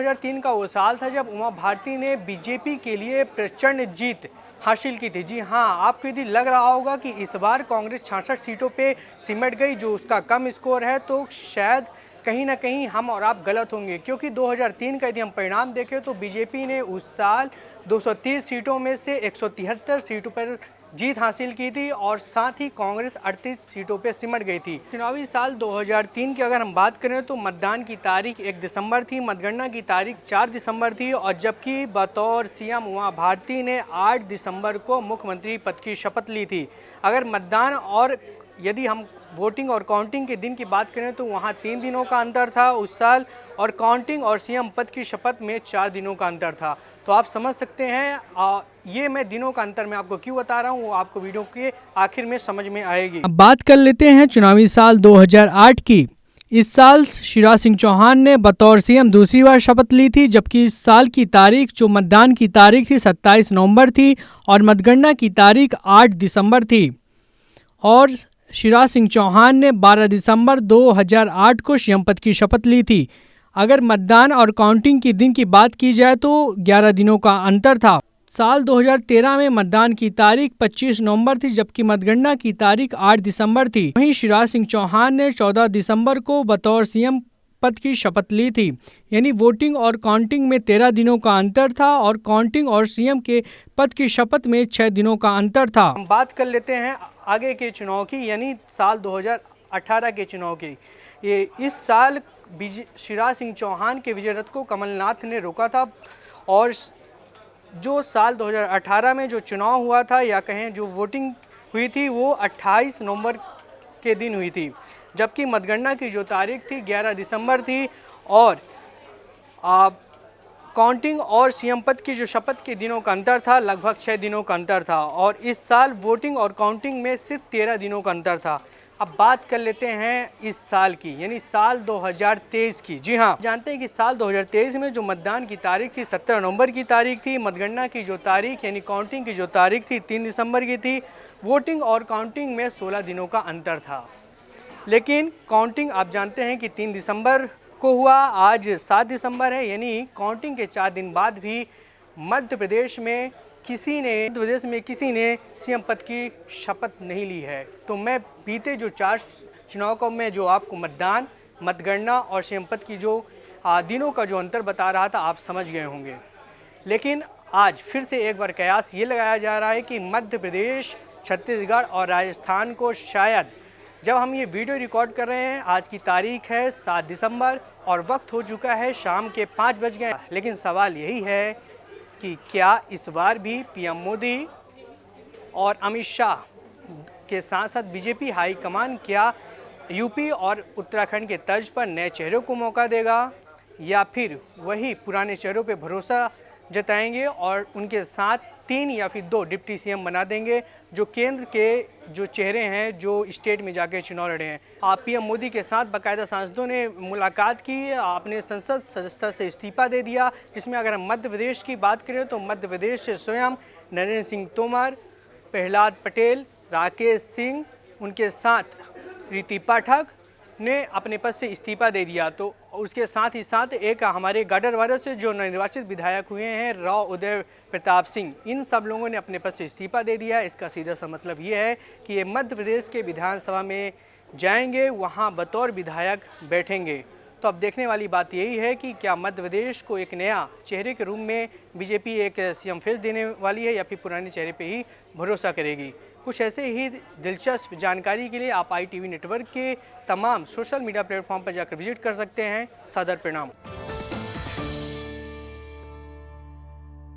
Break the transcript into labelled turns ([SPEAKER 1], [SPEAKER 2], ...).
[SPEAKER 1] 2003 का वो साल था जब उमा भारती ने बीजेपी के लिए प्रचंड जीत हासिल की थी। जी हाँ, आपको यदि लग रहा होगा कि इस बार कांग्रेस 66 सीटों पे सिमट गई, जो उसका कम स्कोर है, तो शायद कहीं ना कहीं हम और आप गलत होंगे, क्योंकि 2003 का यदि हम परिणाम देखें तो बीजेपी ने उस साल 230 सीटों में से 173 सीटों पर जीत हासिल की थी और साथ ही कांग्रेस 38 सीटों पर सिमट गई थी। चुनावी साल 2003 की अगर हम बात करें तो मतदान की तारीख 1 दिसंबर थी, मतगणना की तारीख 4 दिसंबर थी और जबकि बतौर सीएम उमा भारती ने 8 दिसंबर को मुख्यमंत्री पद की शपथ ली थी। अगर मतदान और यदि हम वोटिंग और काउंटिंग के दिन की बात करें तो वहाँ 3 दिनों का अंतर था उस साल, और काउंटिंग और सीएम पद की शपथ में 4 दिनों का अंतर था। तो आप समझ सकते हैं ये मैं दिनों का अंतर मैं आपको क्यों बता रहा हूँ, वो आपको वीडियो के आखिर में समझ में आएगी।
[SPEAKER 2] अब बात कर लेते हैं चुनावी साल 2008 की। इस साल शिवराज सिंह चौहान ने बतौर सीएम दूसरी बार शपथ ली थी, जबकि इस साल की तारीख जो मतदान की तारीख थी 27 नवंबर थी और मतगणना की तारीख 8 दिसंबर थी। और शिवराज सिंह चौहान ने 12 दिसंबर 2008 को सीएम पद की शपथ ली थी। अगर मतदान और काउंटिंग के दिन की बात की जाए तो 11 दिनों का अंतर था। साल 2013 में मतदान की तारीख 25 नवंबर थी, जबकि मतगणना की तारीख 8 दिसंबर थी। वहीं शिवराज सिंह चौहान ने 14 दिसंबर को बतौर सीएम पद की शपथ ली थी। यानी वोटिंग और काउंटिंग में 13 दिनों का अंतर था और काउंटिंग और सीएम के पद की शपथ में 6 दिनों का अंतर था।
[SPEAKER 1] हम बात कर लेते हैं आगे के चुनाव की, यानी साल 2018 के चुनाव की। ये इस साल शिवराज सिंह चौहान के विजय रथ को कमलनाथ ने रोका था और जो साल 2018 में जो चुनाव हुआ था या कहें जो वोटिंग हुई थी वो 28 नवंबर के दिन हुई थी, जबकि मतगणना की जो तारीख थी 11 दिसंबर थी और काउंटिंग और सीएम पद की जो शपथ के दिनों का अंतर था लगभग 6 दिनों का अंतर था और इस साल वोटिंग और काउंटिंग में सिर्फ 13 दिनों का अंतर था। अब बात कर लेते हैं इस साल की, यानी साल 2023 की। जी हाँ, जानते हैं कि साल 2023 में जो मतदान की तारीख थी 17 नवंबर की तारीख थी, मतगणना की जो तारीख यानी काउंटिंग की जो तारीख थी 3 दिसंबर की थी, वोटिंग और काउंटिंग में 16 दिनों का अंतर था। लेकिन काउंटिंग आप जानते हैं कि 3 दिसंबर को हुआ, आज 7 दिसंबर है, यानी काउंटिंग के 4 दिन बाद भी मध्य प्रदेश में किसी ने सीएम पद की शपथ नहीं ली है। तो मैं बीते जो 4 चुनाव को मैं जो आपको मतदान, मतगणना और सीएम पद की जो दिनों का जो अंतर बता रहा था आप समझ गए होंगे। लेकिन आज फिर से एक बार कयास ये लगाया जा रहा है कि मध्य प्रदेश, छत्तीसगढ़ और राजस्थान को शायद, जब हम ये वीडियो रिकॉर्ड कर रहे हैं आज की तारीख है 7 दिसंबर और वक्त हो चुका है शाम के 5 बज गए। लेकिन सवाल यही है कि क्या इस बार भी पीएम मोदी और अमित शाह के साथ साथ बीजेपी हाईकमान क्या यूपी और उत्तराखंड के तर्ज पर नए चेहरों को मौका देगा या फिर वही पुराने चेहरों पे भरोसा जताएंगे और उनके साथ 3 या फिर 2 डिप्टी सीएम बना देंगे, जो केंद्र के जो चेहरे हैं जो स्टेट में जाके चुनाव लड़े हैं। पीएम मोदी के साथ बाकायदा सांसदों ने मुलाकात की, आपने संसद सदस्यता से इस्तीफा दे दिया, जिसमें अगर हम मध्य प्रदेश की बात करें तो मध्य प्रदेश से स्वयं नरेंद्र सिंह तोमर, प्रहलाद पटेल, राकेश सिंह, उनके साथ रीति पाठक ने अपने पद से इस्तीफा दे दिया। तो उसके साथ ही साथ एक हमारे गाडरवारा से जो नवनिर्वाचित विधायक हुए हैं राव उदय प्रताप सिंह, इन सब लोगों ने अपने पद से इस्तीफा दे दिया। इसका सीधा सा मतलब ये है कि ये मध्य प्रदेश के विधानसभा में जाएंगे, वहाँ बतौर विधायक बैठेंगे। तो अब देखने वाली बात यही है कि क्या मध्य प्रदेश को एक नया चेहरे के रूप में बीजेपी एक सीएम फेस देने वाली है या फिर पुराने चेहरे पे ही भरोसा करेगी। कुछ ऐसे ही दिलचस्प जानकारी के लिए आप ITV नेटवर्क के तमाम सोशल मीडिया प्लेटफॉर्म पर जाकर विजिट कर सकते हैं। सादर प्रणाम।